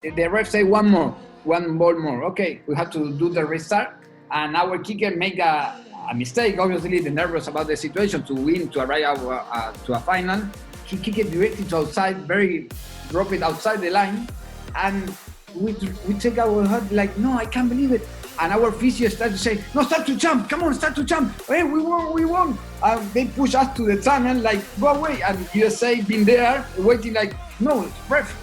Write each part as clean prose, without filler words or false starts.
The ref say one ball more. Okay, we have to do the restart, and our kicker make a mistake. Obviously, they're nervous about the situation to win, to arrive to a final. He kicked it directly to outside, drop it outside the line, and we take our heart like, no, I can't believe it. And our physio started to say, no, start to jump, come on, start to jump. Hey, we won. They push us to the tunnel, like, go away. And USA been there, waiting like, no, ref,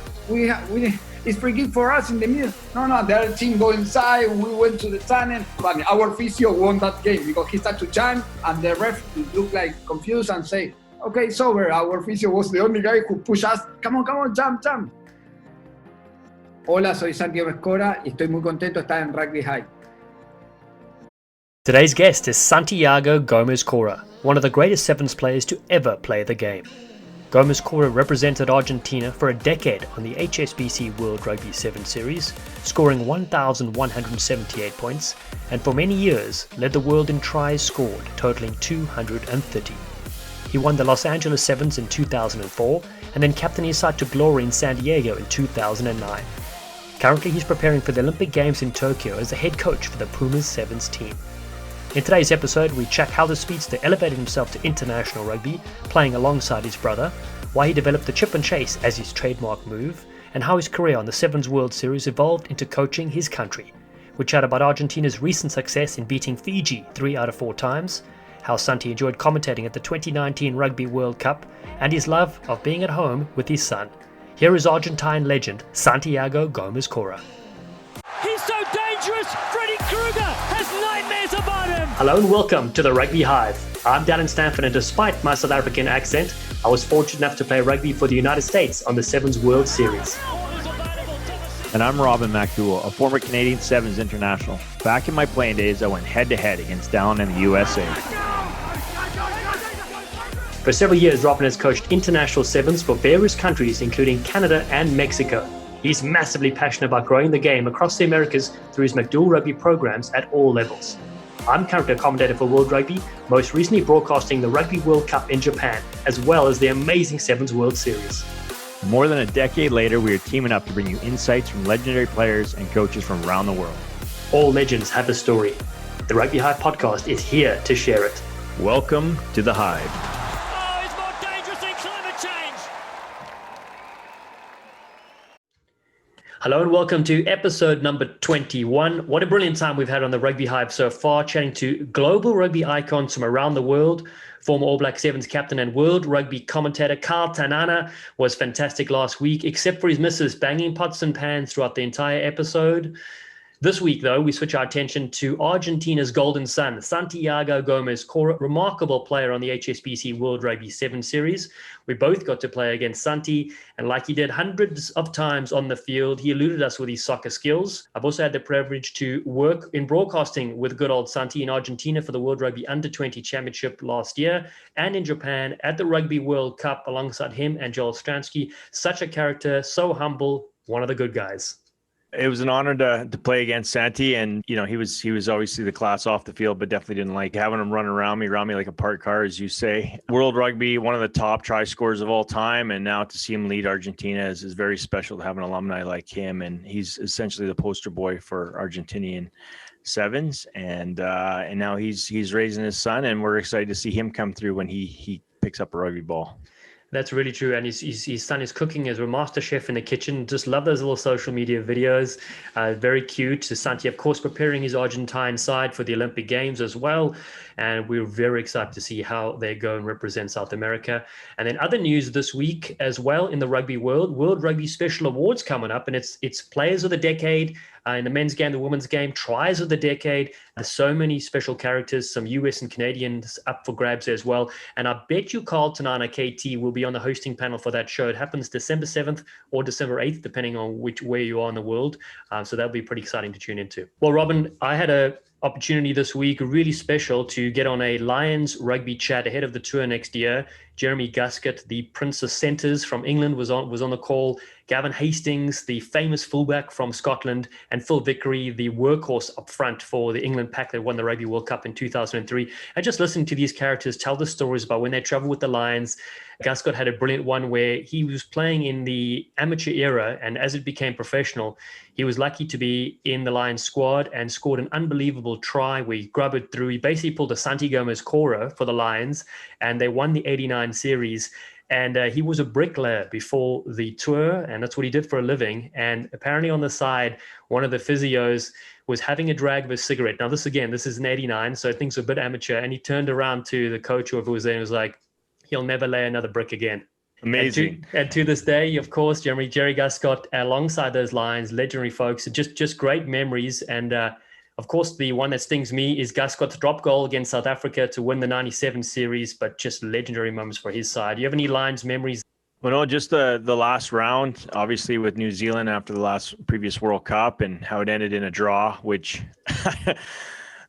it's free kick for us in the middle. No, the other team go inside, we went to the tunnel. But our physio won that game because he started to jump, and the ref looked like confused and say, okay, it's over. Our physio was the only guy who pushed us. Come on, jump. Hola, soy Santiago Cora y estoy muy contento de estar en Rugby Hive. Today's guest is Santiago Cora, one of the greatest sevens players to ever play the game. Cora represented Argentina for a decade on the HSBC World Rugby 7 Series, scoring 1,178 points, and for many years led the world in tries scored, totaling 230. He won the Los Angeles Sevens in 2004 and then captained his side to glory in Santiago in 2009. Currently, he's preparing for the Olympic Games in Tokyo as the head coach for the Pumas Sevens team. In today's episode, we check how the speedster elevated himself to international rugby, playing alongside his brother, why he developed the chip and chase as his trademark move, and how his career on the Sevens World Series evolved into coaching his country. We chat about Argentina's recent success in beating Fiji 3 out of 4 times, how Santi enjoyed commentating at the 2019 Rugby World Cup, and his love of being at home with his son. Here is Argentine legend Santiago Cora. He's so dangerous! Freddy Krueger has nightmares about him! Hello and welcome to the Rugby Hive. I'm Dallen, Stanford, and despite my South African accent, I was fortunate enough to play rugby for the United States on the Sevens World Series. And I'm MacDowell, a former Canadian Sevens international. Back in my playing days, I went head-to-head against Dallen in the USA. For several years, Robin has coached international sevens for various countries, including Canada and Mexico. He's massively passionate about growing the game across the Americas through his MacDowell rugby programs at all levels. I'm currently a commentator for World Rugby, most recently broadcasting the Rugby World Cup in Japan, as well as the amazing Sevens World Series. More than a decade later, we are teaming up to bring you insights from legendary players and coaches from around the world. All legends have a story. The Rugby Hive podcast is here to share it. Welcome to the Hive. Hello and welcome to episode number 21. What a brilliant time we've had on the Rugby Hive so far, chatting to global rugby icons from around the world. Former All Black Sevens captain and World Rugby commentator Carl Tanana was fantastic last week, except for his misses banging pots and pans throughout the entire episode. This week, though, we switch our attention to Argentina's golden son, Santiago Cora, remarkable player on the HSBC World Rugby 7 Series. We both got to play against Santi, and like he did hundreds of times on the field, he eluded us with his soccer skills. I've also had the privilege to work in broadcasting with good old Santi in Argentina for the World Rugby Under-20 Championship last year, and in Japan at the Rugby World Cup alongside him and Joel Stransky. Such a character, so humble, one of the good guys. It was an honor to play against Santi, and he was obviously the class off the field, but definitely didn't like having him running around me like a parked car, as you say. World Rugby, one of the top try scorers of all time, and now to see him lead Argentina is very special to have an alumni like him, and he's essentially the poster boy for Argentinian sevens, and now he's raising his son, and we're excited to see him come through when he picks up a rugby ball. That's really true. And his son is cooking as a master chef in the kitchen. Just love those little social media videos. Very cute. Santi, of course, preparing his Argentine side for the Olympic Games as well. And we're very excited to see how they go and represent South America. And then other news this week as well in the rugby world, World Rugby Special Awards coming up. And it's Players of the Decade in the men's game, the women's game, Tries of the Decade. There's so many special characters, some US and Canadians up for grabs as well. And I bet you Carl Tanana, KT, will be on the hosting panel for that show. It happens December 7th or December 8th, depending on where you are in the world. So that'll be pretty exciting to tune into. Well, Robin, I had a opportunity this week, really special, to get on a Lions rugby chat ahead of the tour next year. Jeremy Guscott, the Prince of Centres from England, was on the call. Gavin Hastings, the famous fullback from Scotland, and Phil Vickery, the workhorse up front for the England pack that won the Rugby World Cup in 2003. And just listening to these characters tell the stories about when they travel with the Lions. Guscott had a brilliant one where he was playing in the amateur era, and as it became professional, he was lucky to be in the Lions squad and scored an unbelievable try where he grubbed it through. He basically pulled a Santiago Cora for the Lions, and they won the 89 series. And he was a bricklayer before the tour, and that's what he did for a living. And apparently on the side, one of the physios was having a drag of a cigarette. Now, this is in 89, so things are a bit amateur. And he turned around to the coach, whoever was there, and was like, he'll never lay another brick again. Amazing. And to this day, of course, Jerry Guscott, alongside those Lions, legendary folks, just great memories. And of course, the one that stings me is Guscott's drop goal against South Africa to win the 97 series, but just legendary moments for his side. Do you have any Lions memories? Well, no, just the last round, obviously with New Zealand after the previous World Cup and how it ended in a draw, which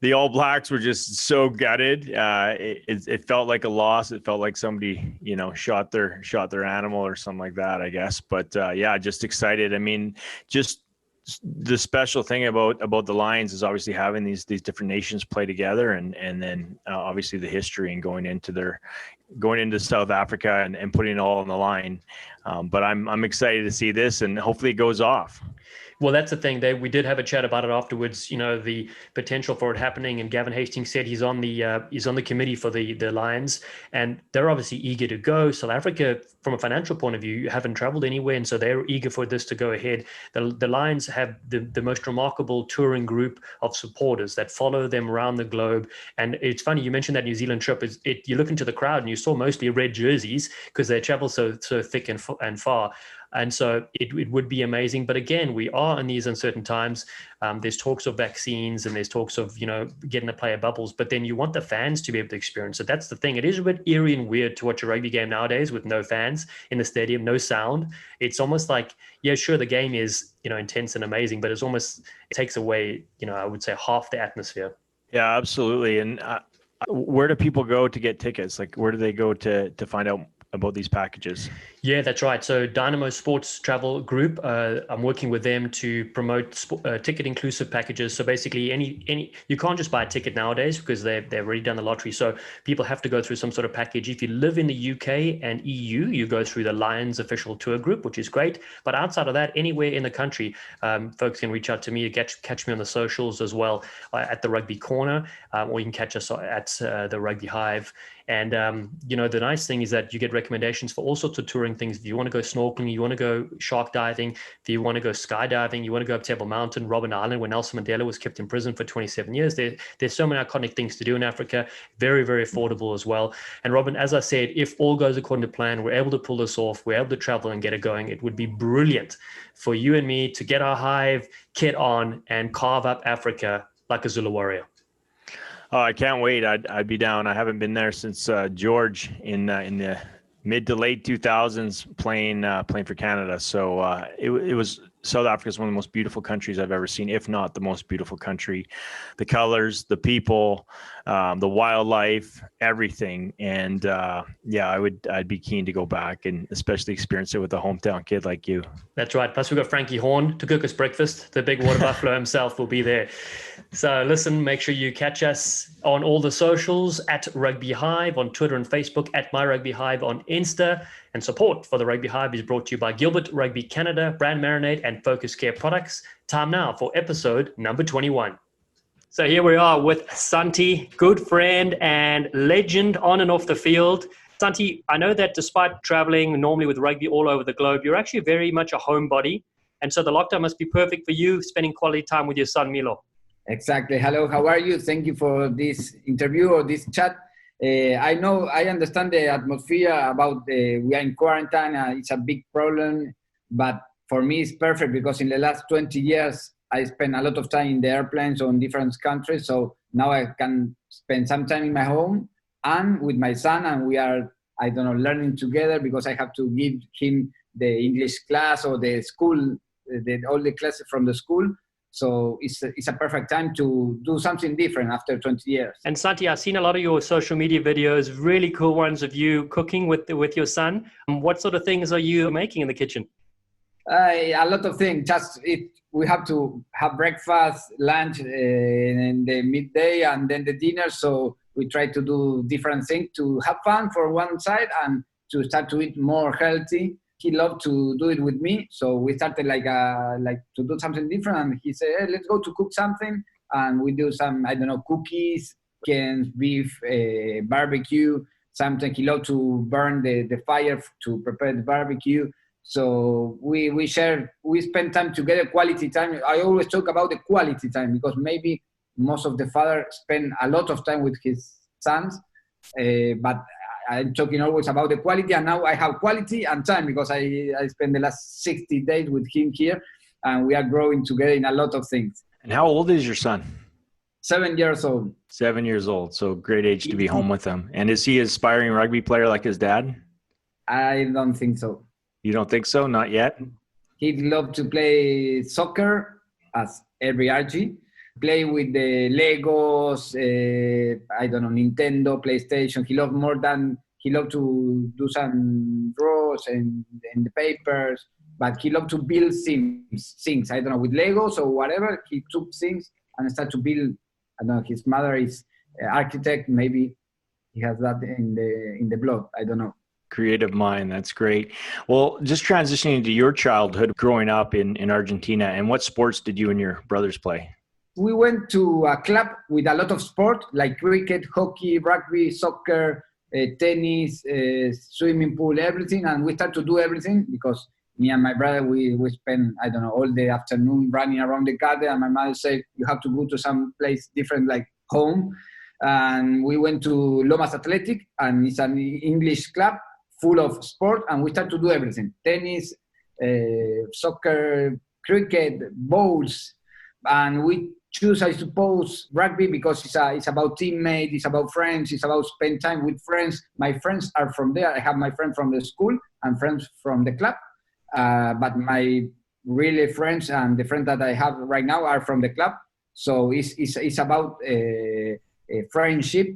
the All Blacks were just so gutted. It felt like a loss. It felt like somebody, shot their animal or something like that, I guess. But yeah, just excited. I mean, just the special thing about the Lions is obviously having these different nations play together, and then obviously the history and going into South Africa and putting it all on the line. But I'm excited to see this, and hopefully it goes off. Well, that's the thing. We did have a chat about it afterwards. The potential for it happening, and Gavin Hastings said he's on the committee for the Lions, and they're obviously eager to go. South Africa, from a financial point of view, haven't traveled anywhere, and so they're eager for this to go ahead. The Lions have the most remarkable touring group of supporters that follow them around the globe. And it's funny you mentioned that New Zealand trip. You look into the crowd and you saw mostly red jerseys because they travel so thick and far. And so it would be amazing. But again, we are in these uncertain times. There's talks of vaccines and there's talks of, getting to play at bubbles. But then you want the fans to be able to experience it. That's the thing. It is a bit eerie and weird to watch a rugby game nowadays with no fans in the stadium, no sound. It's almost like, yeah, sure, the game is, intense and amazing, but it takes away, I would say half the atmosphere. Yeah, absolutely. And where do people go to get tickets? Like, where do they go to find out about these packages? Yeah, that's right. So Dynamo Sports Travel Group, I'm working with them to promote ticket inclusive packages. So basically any you can't just buy a ticket nowadays because they've already done the lottery. So people have to go through some sort of package. If you live in the UK and EU, you go through the Lions official tour group, which is great. But outside of that, anywhere in the country, folks can reach out to me, catch me on the socials as well, at the Rugby Corner, or you can catch us at the Rugby Hive. And, the nice thing is that you get recommendations for all sorts of touring things. If you want to go snorkeling, you want to go shark diving, if you want to go skydiving, you want to go up Table Mountain, Robben Island, where Nelson Mandela was kept in prison for 27 years. There's so many iconic things to do in Africa, very, very affordable as well. And Robin, as I said, if all goes according to plan, we're able to pull this off, we're able to travel and get it going, it would be brilliant for you and me to get our Hive kit on and carve up Africa like a Zulu warrior. Oh, I can't wait. I'd be down. I haven't been there since George in the mid to late 2000s playing for Canada. So it was South Africa is one of the most beautiful countries I've ever seen, if not the most beautiful country. The colors, the people, the wildlife, everything. And I'd be keen to go back and especially experience it with a hometown kid like you. That's right. Plus we've got Frankie Horn to cook us breakfast. The big water buffalo himself will be there. So listen, make sure you catch us on all the socials at Rugby Hive on Twitter and Facebook, at My Rugby Hive on Insta. And support for the Rugby Hive is brought to you by Gilbert Rugby Canada, Brand Marinade, and Focus Care Products. Time now for episode number 21. So here we are with Santi, good friend and legend on and off the field. Santi, I know that despite traveling normally with rugby all over the globe, you're actually very much a homebody. And so the lockdown must be perfect for you, spending quality time with your son, Milo. Exactly. Hello, how are you? Thank you for this interview or this chat. I understand the atmosphere about we are in quarantine. It's a big problem, but for me it's perfect because in the last 20 years, I spent a lot of time in the airplanes on different countries. So now I can spend some time in my home and with my son, and we are, learning together because I have to give him the English class or the school, all the classes from the school. So it's a perfect time to do something different after 20 years. And Santi, I've seen a lot of your social media videos, really cool ones of you cooking with your son. What sort of things are you making in the kitchen? A lot of things. We have to have breakfast, lunch, and the midday, and then the dinner. So we try to do different things to have fun for one side and to start to eat more healthy. He loved to do it with me, so we started like to do something different. And he said, "Hey, let's go to cook something," and we do some cookies, chickens, beef, barbecue. Something he loved to burn the fire to prepare the barbecue. So we spend time together, quality time. I always talk about the quality time because maybe most of the fathers spend a lot of time with his sons, but I'm talking always about the quality, and now I have quality and time because I spent the last 60 days with him here, and we are growing together in a lot of things. And how old is your son? 7 years old. 7 years old, so great age to be home with him. And is he an aspiring rugby player like his dad? I don't think so. You don't think so? Not yet? He'd love to play soccer, as every Archie. Play with the Legos, Nintendo, PlayStation. He loved to do some drawings and the papers, but he loved to build things. With Legos or whatever. He took things and started to build. His mother is an architect. Maybe he has that in the blood. I don't know. Creative mind. That's great. Well, just transitioning to your childhood growing up in Argentina, and what sports did you and your brothers play? We went to a club with a lot of sport like cricket, hockey, rugby, soccer, tennis, swimming pool, everything. And we started to do everything because me and my brother, we spent, all the afternoon running around the garden. And my mother said, you have to go to some place different like home. And we went to Lomas Athletic, and it's an English club full of sport. And we started to do everything: tennis, soccer, cricket, bowls. And we choose, I suppose, rugby because it's about teammates, it's about friends, it's about spend time with friends. My friends are from there. I have my friends from the school and friends from the club. But my really friends and the friends that I have right now are from the club. So it's about a friendship.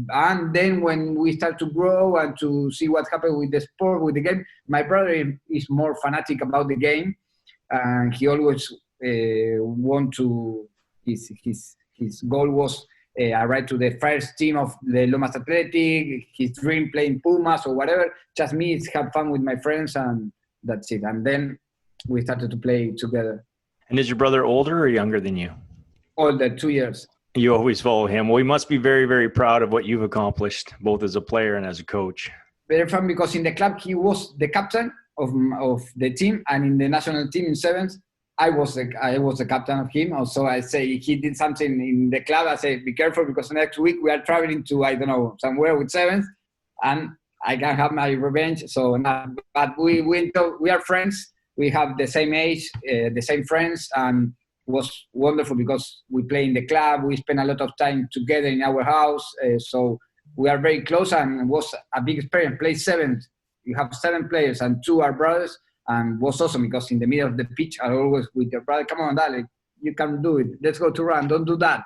And then when we start to grow and to see what happened with the sport, with the game, my brother is more fanatic about the game. And he always want to, his goal was arrive to the first team of the Lomas Athletic, his dream playing Pumas or whatever. Just me, it's have fun with my friends, and that's it. And then we started to play together. And is your brother older or younger than you? Older, 2 years. You always follow him. Well, he must be very, very proud of what you've accomplished, both as a player and as a coach. Very fun because in the club, he was the captain of the team, and in the national team in Sevens, I was the captain of him. Also, I say he did something in the club. I say, be careful because next week we are traveling to, somewhere with Sevens, and I can have my revenge. So, but we are friends. We have the same age, the same friends, and it was wonderful because we play in the club. We spend a lot of time together in our house. So we are very close, and it was a big experience. Play sevens. You have 7 players and 2 are brothers. And was awesome because in the middle of the pitch, I always with your brother, come on, Dallen, you can do it. Let's go to run. Don't do that.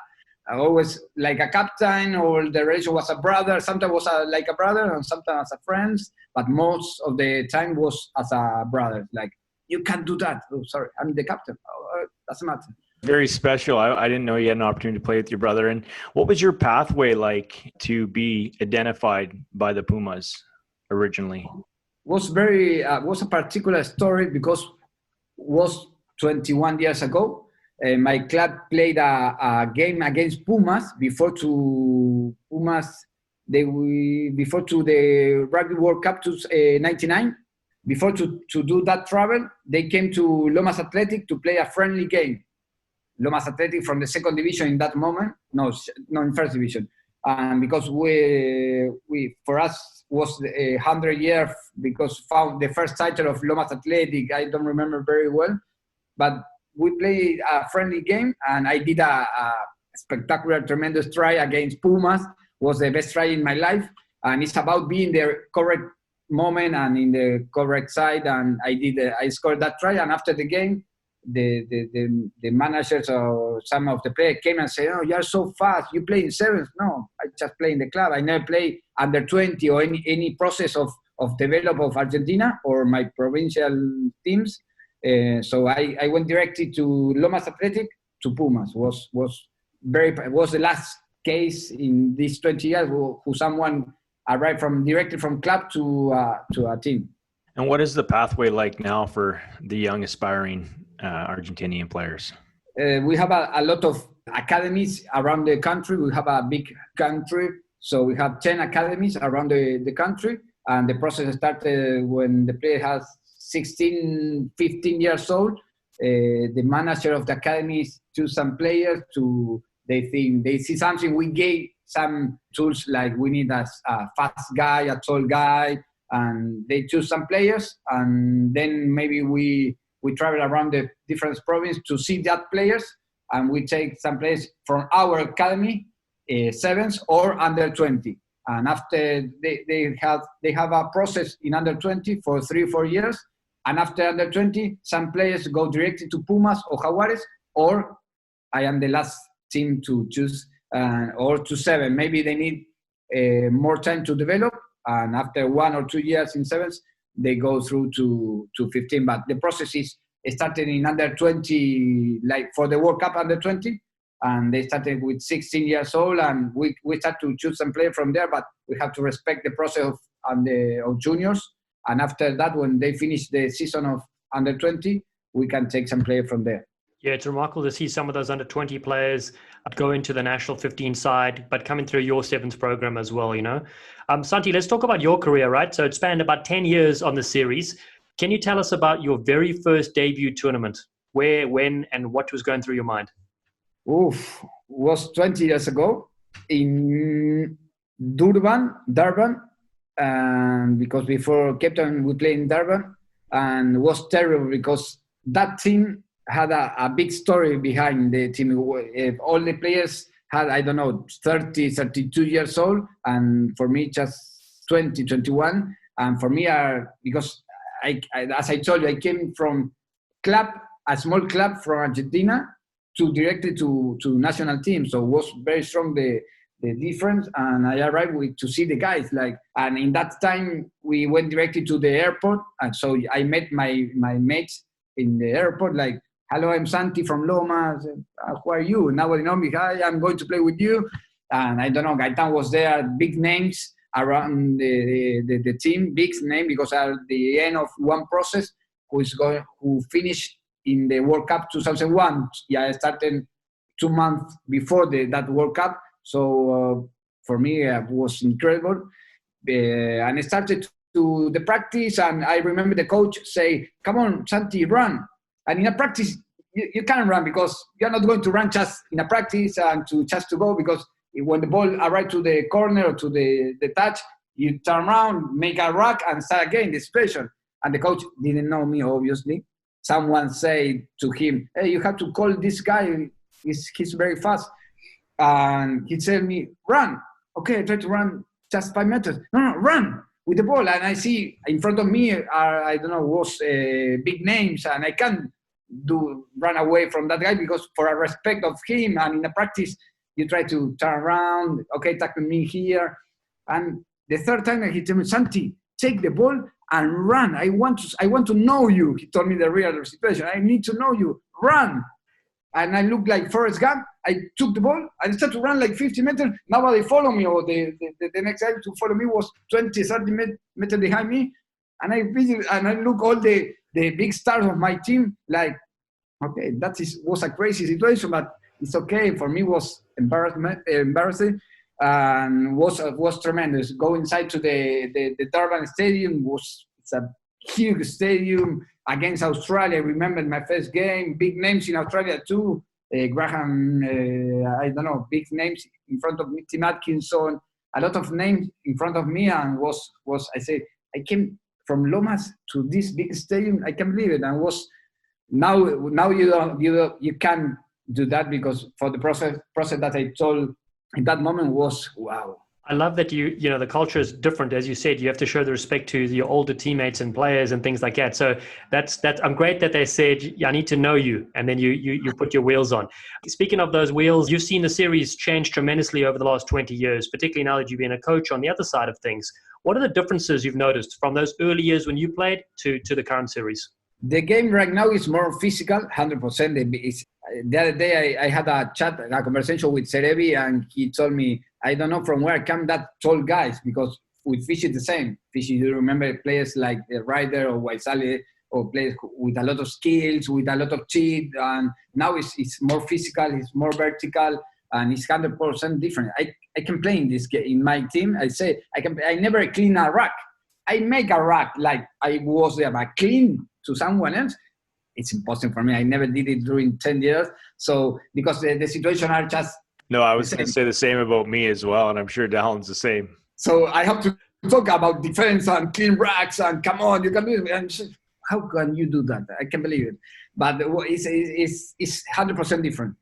I always like a captain, or the relation was a brother. Sometimes was like a brother, and sometimes as a friend. But most of the time was as a brother. Like, you can't do that. Oh, sorry, I'm the captain. Oh, doesn't matter. Very special. I didn't know you had an opportunity to play with your brother. And what was your pathway like to be identified by the Pumas originally? Was a particular story because was 21 years ago. My club played a game against Pumas before to the Rugby World Cup to 99. Before to do that travel, they came to Lomas Athletic to play a friendly game. Lomas Athletic from the second division in that moment, no, in first division. And because for us was 100 years because found the first title of Lomas Athletic. I don't remember very well, but we played a friendly game, and I did a spectacular, tremendous try against Pumas. Was the best try in my life, and it's about being the correct moment and in the correct side. And I scored that try, and after the game, the managers or some of the players came and said, "Oh, you are so fast. You play in sevens." No, I just play in the club. I never play under 20 or any process of develop of Argentina or my provincial teams. So I went directly to Lomas Athletic to Pumas. Was the last case in these 20 years who someone arrived directly from club to a team. And what is the pathway like now for the young aspiring Argentinian players? We have a lot of academies around the country. We have a big country, so we have 10 academies around the country. And the process started when the player has 16, 15 years old. The manager of the academies choose some players they see something. We gave some tools like we need a fast guy, a tall guy, and they choose some players. And then maybe we travel around the different provinces to see that players, and we take some players from our academy, sevens or under 20. And after they have a process in under 20 for 3 or 4 years. And after under 20, some players go directly to Pumas or Jaguares, or I am the last team to choose, or to seven. Maybe they need more time to develop. And after 1 or 2 years in sevens, they go through to 15. But the process is started in under 20, like for the World Cup under 20. And they started with 16 years old, and we start to choose some players from there, but we have to respect the process of juniors. And after that, when they finish the season of under 20, we can take some players from there. Yeah, it's remarkable to see some of those under 20 players go into the national 15 side, but coming through your sevens program as well, Santi, let's talk about your career, right? So it spanned about 10 years on the series. Can you tell us about your very first debut tournament? Where, when, and what was going through your mind? Was 20 years ago in Durban, and because before Cape Town we played in Durban, and it was terrible because that team had a big story behind the team. All the players had, 30, 32 years old, and for me just 20, 21. And for me, because I as I told you, I came from a small club from Argentina, directly to national team. So it was very strong, the difference. And I arrived to see the guys, and in that time we went directly to the airport. And so I met my mates in the airport, "Hello, I'm Santi from Loma. Who are you?" Nobody know me. "Hi, I'm going to play with you." And I don't know, Gaitan was there, big names around the team, big name, because at the end of one process, who finished in the World Cup 2001. Yeah, I started 2 months before that World Cup. So for me, it was incredible. And I started to the practice, and I remember the coach say, "Come on, Santi, run." And in a practice, you can't run because you're not going to run just in a practice and just to go, because when the ball arrives to the corner or to the touch, you turn around, make a ruck, and start again the situation. And the coach didn't know me, obviously. Someone said to him, "Hey, you have to call this guy. He's very fast." And he said me, "Run." Okay, I tried to run just 5 meters. No, run with the ball. And I see in front of me was big names, and I can't run away from that guy because for a respect of him. And in a practice, you try to turn around. Okay, tackle me here. And the third time he told me, "Santi, take the ball and run. I want to know you." He told me the real situation. "I need to know you. Run." And I looked like Forrest Gump. I took the ball and started to run like 50 meters. Nobody followed me, or the next guy to follow me was 20, 30 meters behind me. And I look all the big stars of my team like, okay, was a crazy situation, but it's okay. For me, it was embarrassing. And was tremendous. Go inside to the Durban Stadium. It's a huge stadium against Australia. I remember my first game. Big names in Australia too. Graham, big names in front of me. Tim Atkinson. A lot of names in front of me, and I came from Lomas to this big stadium. I can't believe it. And now you can't do that, because for the process that I told in that moment was, wow, I love that the culture is different. As you said, you have to show the respect to your older teammates and players and things like that. So that's I'm great that they said, I need to know you. And then you put your wheels on. Speaking of those wheels, you've seen the series change tremendously over the last 20 years, particularly now that you've been a coach on the other side of things. What are the differences you've noticed from those early years when you played to the current series? The game right now is more physical, 100%. The other day I had a conversation with Serebi, and he told me, I don't know from where come that tall guys, because with Fish it's the same. Fish, you remember players like Ryder or Waisale, or players with a lot of skills, with a lot of cheat, and now it's more physical, it's more vertical, and it's 100% different. I can play in this game. In my team, I never clean a rack. I make a rack like I was there, but clean to someone else, it's impossible for me. I never did it during 10 years. So because the situation are just... No, I was going to say the same about me as well, and I'm sure Dallen's the same. So I have to talk about defense and clean racks and come on, you can do it. And how can you do that? I can't believe it. But it's 100% different.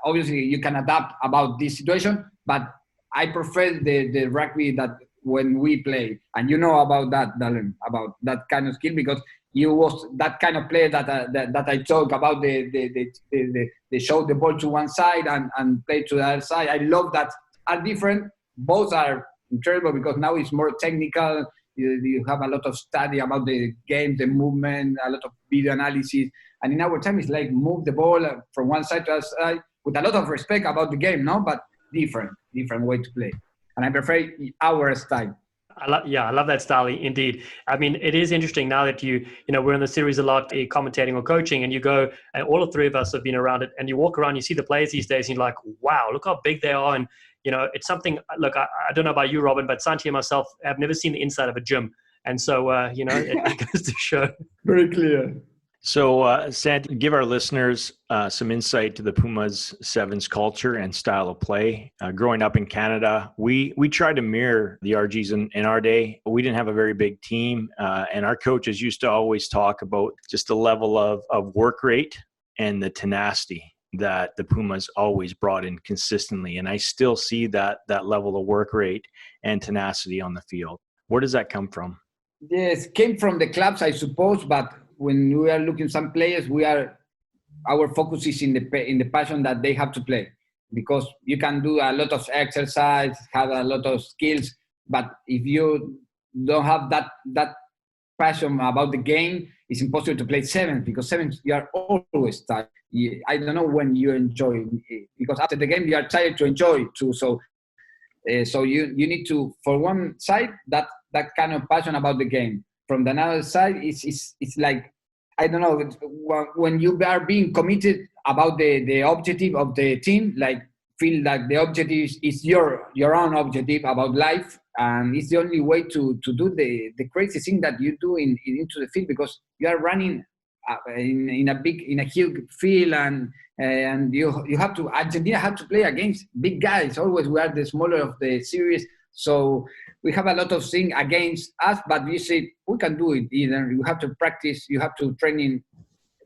Obviously, you can adapt about this situation, but I prefer the rugby that when we play, and you know about that, Dallen, about that kind of skill, because you was that kind of player that I talk about, they show the ball to one side and play to the other side. I love that. Are different. Both are incredible because now it's more technical. You have a lot of study about the game, the movement, a lot of video analysis. And in our time, it's like move the ball from one side to the other side with a lot of respect about the game, no? But different way to play. And I prefer our style. I love that style indeed. I mean, it is interesting now that we're in the series a lot, commentating or coaching, and you go, and all the three of us have been around it, and you walk around, you see the players these days, and you're like, wow, look how big they are. And, it's something, look, I don't know about you, Robin, but Santi and myself have never seen the inside of a gym. And so, it goes to show. Very clear. So, Santi, give our listeners some insight to the Pumas Sevens culture and style of play. Growing up in Canada, we tried to mirror the RGs in our day. We didn't have a very big team, and our coaches used to always talk about just the level of work rate and the tenacity that the Pumas always brought in consistently. And I still see that level of work rate and tenacity on the field. Where does that come from? Yes, came from the clubs, I suppose, but when we are looking some players, our focus is in the passion that they have to play, because you can do a lot of exercise, have a lot of skills, but if you don't have that passion about the game, it's impossible to play sevens, because sevens you are always tired. I don't know when you enjoy it, because after the game you are tired to enjoy it too. So you need to, for one side, that kind of passion about the game. From the other side, it's like, I don't know, when you are being committed about the objective of the team, like feel like the objective is your own objective about life, and it's the only way to do the crazy thing that you do into the field, because you are running in a huge field, and you have to, Argentina have to play against big guys. Always we are the smaller of the series, so we have a lot of things against us, but we say we can do it either. You have to practice, you have to train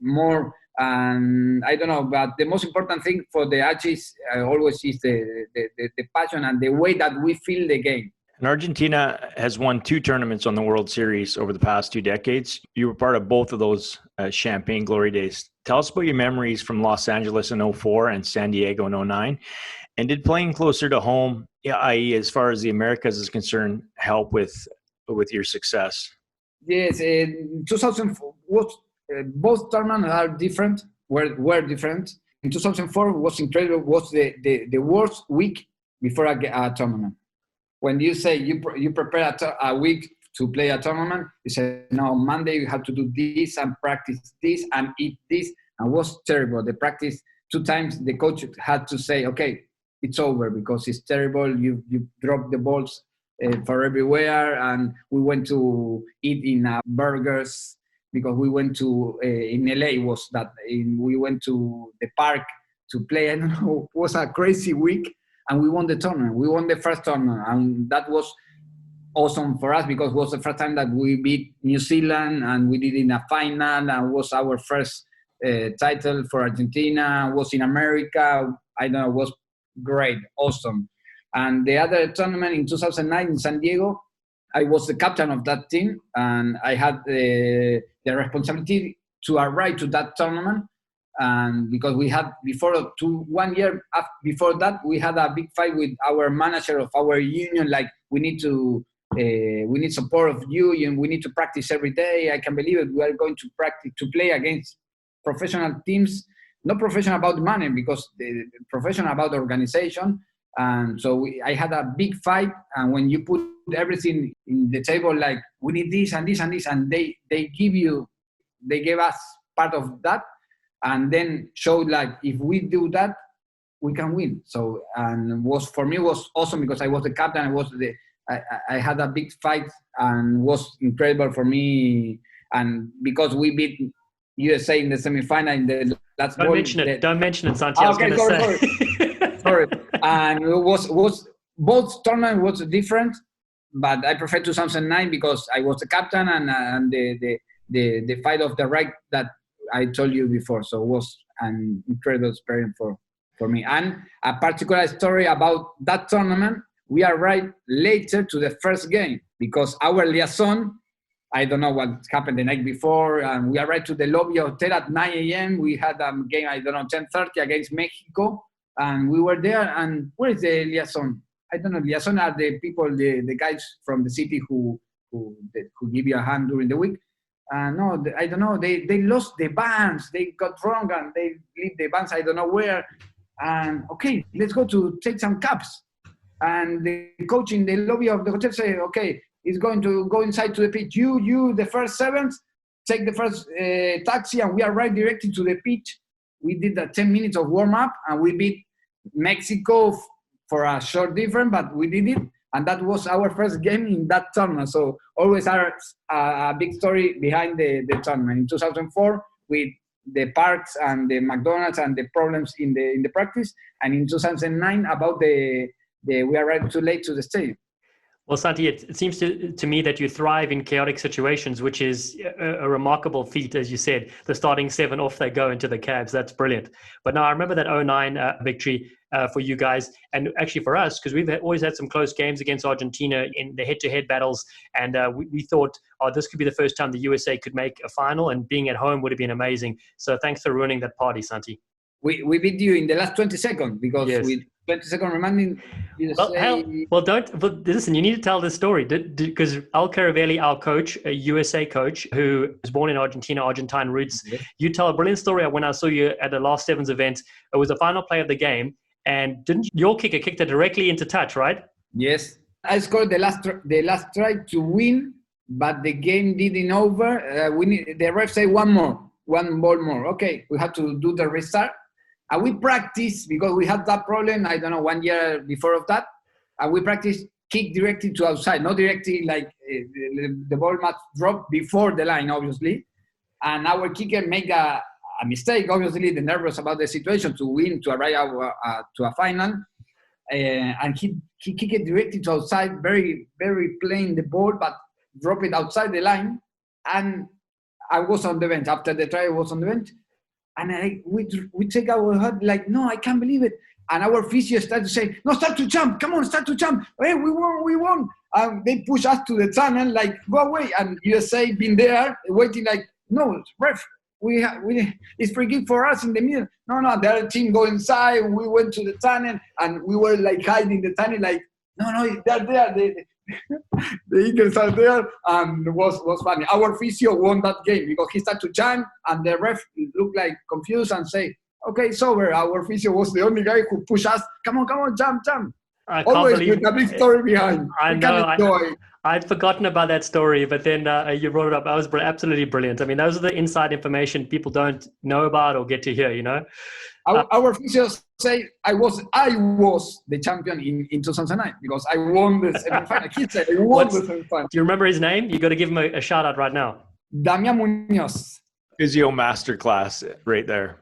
more, and I don't know, but the most important thing for the Archies always is the passion and the way that we feel the game. And Argentina has won 2 tournaments on the World Series over the past 2 decades. You were part of both of those Champagne glory days. Tell us about your memories from Los Angeles in 2004 and San Diego in 2009. And did playing closer to home, i.e. as far as the Americas is concerned, help with your success? Yes, 2004 both tournaments are different, were different. In 2004 was incredible, was the worst week before a tournament. When you say you prepare a week to play a tournament, you say, no, Monday you have to do this and practice this and eat this, and it was terrible. The practice 2 times, the coach had to say, okay, it's over because it's terrible. You drop the balls for everywhere, and we went to eat in burgers because we went to in LA we went to the park to play. I don't know, it was a crazy week, and we won the tournament. We won the first tournament, and that was awesome for us because it was the first time that we beat New Zealand, and we did in a final, and it was our first title for Argentina. It was in America. I don't know, it was great, awesome. And the other tournament in 2009 in Santiago, I was the captain of that team, and I had the responsibility to arrive to that tournament. And because we had 1 year before that, we had a big fight with our manager of our union. Like, we need support of you, and we need to practice every day. I can believe it. We are going to practice to play against professional teams, not professional about money, because the professional about organization. And so I had a big fight. And when you put everything in the table, like, we need this and this and this, and they gave us part of that, and then showed like, if we do that, we can win. So, and for me was awesome, because I was the captain. I had a big fight, and was incredible for me. And because we beat USA in the semifinal in the last Don't mention it, Santiago. Okay, sorry. And it was both tournaments was different, but I prefer 2009 because I was the captain, and the fight of the right that I told you before. So it was an incredible experience for me. And a particular story about that tournament, we arrived later to the first game because our liaison, I don't know what happened the night before, and we arrived to the lobby hotel at 9 a.m. We had a game, 10:30 against Mexico, and we were there. And where is the liaison? I don't know. Liaison are the people, the guys from the city who give you a hand during the week. No, I don't know. They lost the bands. They got wrong, and they leave the bands. I don't know where. And okay, let's go to take some cups. And the coach in the lobby of the hotel said, okay, he's going to go inside to the pitch. You, the first sevens, take the first taxi, and we arrived directly to the pitch. We did 10 minutes of warm-up, and we beat Mexico for a short difference, but we did it. And that was our first game in that tournament. So always a big story behind the tournament. In 2004, with the parks and the McDonald's and the problems in the practice. And in 2009, about we arrived too late to the stadium. Well, Santi, it seems to me that you thrive in chaotic situations, which is a remarkable feat, as you said. The starting seven, off they go into the cabs. That's brilliant. But now I remember that 2009 victory for you guys, and actually for us, because we've always had some close games against Argentina in the head-to-head battles, and we thought, this could be the first time the USA could make a final, and being at home would have been amazing. So thanks for ruining that party, Santi. We beat you in the last 20 seconds because with 20 seconds remaining, listen, you need to tell this story because Al Caravelli, our coach, a USA coach who was born in Argentina, Argentine roots, you tell a brilliant story when I saw you at the last Sevens event. It was the final play of the game, and didn't your kicker kicked it directly into touch, right? Yes, I scored the last try to win, but the game didn't over. The ref say one ball more. Okay, we have to do the restart. And we practiced, because we had that problem, 1 year before of that. And we practiced kick directly to outside, not directly like the ball must drop before the line, obviously. And our kicker make a mistake, obviously, they're nervous about the situation to win, to arrive to a final. And he kicked it directly to outside, very, very plain the ball, but drop it outside the line. And I was on the bench. After the try, I was on the bench. And we take our head like, no, I can't believe it. And our physio started to say, no, start to jump. Come on, start to jump. Hey, we won. They push us to the tunnel, like, go away. And USA been there waiting like, no, ref, it's free kick for us in the middle. No, the other team go inside. We went to the tunnel, and we were like hiding the tunnel, like, no, they're there. The Eagles are there, and it was funny. Our physio won that game because he started to jump, and the ref looked like confused and say, okay, it's over. Our physio was the only guy who pushed us. Come on, jump. Always with a big story behind. I know. I'd forgotten about that story, but then you brought it up. I was absolutely brilliant. I mean, those are the inside information people don't know about or get to hear, you know? Our physios say I was the champion in 2009 because I won the semifinal. He said I won the semifinal. Do you remember his name? You got to give him a shout out right now. Damian Munoz. Physio masterclass right there.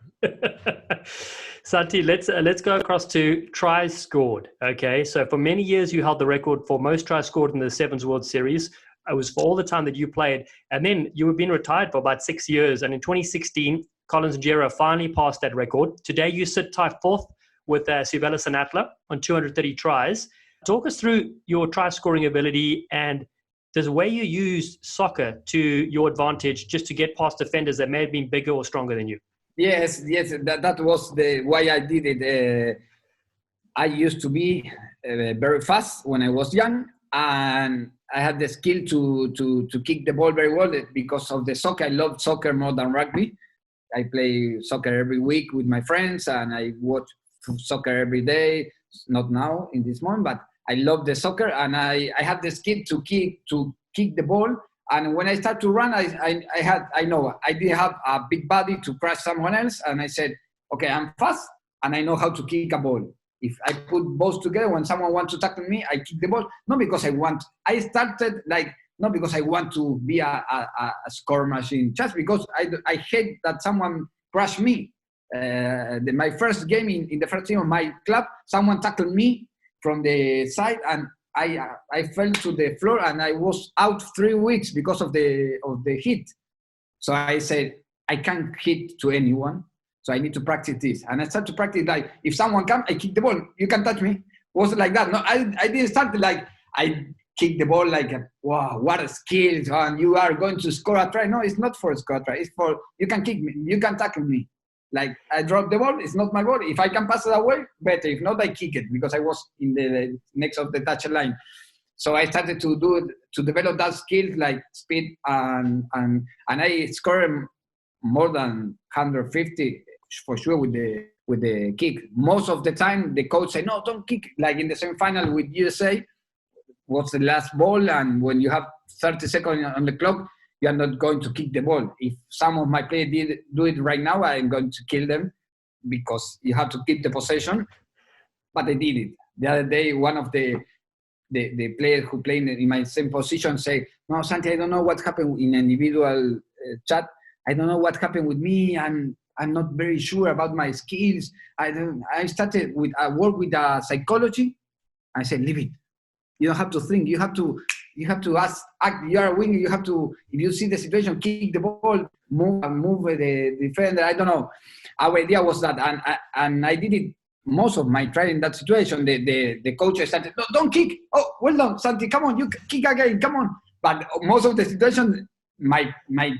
Santi, let's go across to tries scored. Okay, so for many years you held the record for most tries scored in the Sevens World Series. It was for all the time that you played, and then you have been retired for about 6 years. And in 2016, Collins Njera finally passed that record. Today you sit tied fourth with Seabelo Senatla on 230 tries. Talk us through your try scoring ability and the way you used soccer to your advantage just to get past defenders that may have been bigger or stronger than you. Yes, that was the why I did it. I used to be very fast when I was young, and I had the skill to kick the ball very well because of the soccer. I love soccer more than rugby. I play soccer every week with my friends, and I watch soccer every day. Not now in this moment, but I love the soccer, and I had the skill to kick the ball. And when I start to run, I didn't have a big body to crush someone else, and I said, okay, I'm fast, and I know how to kick a ball. If I put both together, when someone wants to tackle me, I kick the ball. Not because I want. I started not because I want to be a score machine, just because I hate that someone crush me. My first game in the first team of my club, someone tackled me from the side, and I fell to the floor, and I was out 3 weeks because of the hit. So I said, I can't hit to anyone, so I need to practice this. And I started to practice if someone comes, I kick the ball. You can touch me. It was like that. No, I didn't start I kick the ball wow, what a skill, and you are going to score a try. No, it's not for a score a try. It's for, you can kick me, you can tackle me. I drop the ball, it's not my ball. If I can pass it away, better. If not, I kick it because I was in the next of the touch line. So I started to develop that skill, speed, and I scored more than 150 for sure with the kick. Most of the time, the coach said, no, don't kick. Like in the semi-final with USA, was the last ball, and when you have 30 seconds on the clock, you are not going to kick the ball. If some of my players do it right now, I'm going to kill them because you have to keep the possession. But I did it. The other day, one of the players who played in my same position say, no, Santi, I don't know what happened in individual chat. I don't know what happened with me. I'm not very sure about my skills. I started with work with psychology. I said, leave it. You don't have to think. You have to act. You are a winger. You have to, if you see the situation, kick the ball, move the defender. I don't know. Our idea was that, and I did it most of my try in that situation. The coach started, no, don't kick. Oh, well done, Santi. Come on, you kick again. Come on. But most of the situation, my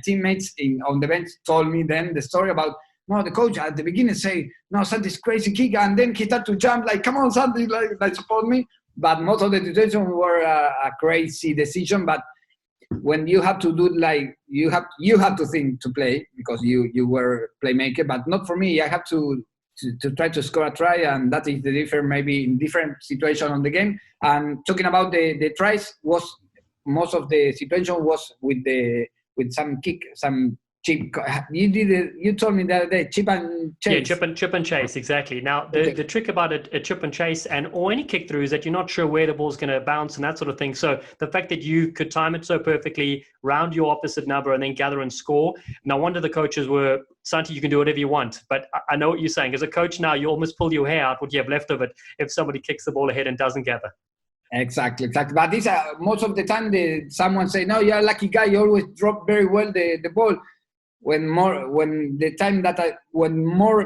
teammates on the bench told me then the story about, no, the coach at the beginning say, no, Santi's crazy kick, and then he started to jump come on, Santi, support me. But most of the situations were a crazy decision. But when you have to do you have to think to play because you were playmaker. But not for me. I have to try to score a try, and that is the difference. Maybe in different situation on the game. And talking about the tries, was most of the situation was with some kick, some chip. You told me the other day, chip and chase. Yeah, chip and chase, exactly. Now, the trick about a chip and chase or any kick through is that you're not sure where the ball's going to bounce and that sort of thing. So the fact that you could time it so perfectly, round your opposite number, and then gather and score. No wonder the coaches were, Santi, you can do whatever you want. But I know what you're saying. As a coach now, you almost pull your hair out what you have left of it if somebody kicks the ball ahead and doesn't gather. Exactly. But this most of the time, someone say, no, you're a lucky guy. You always drop very well the ball. When more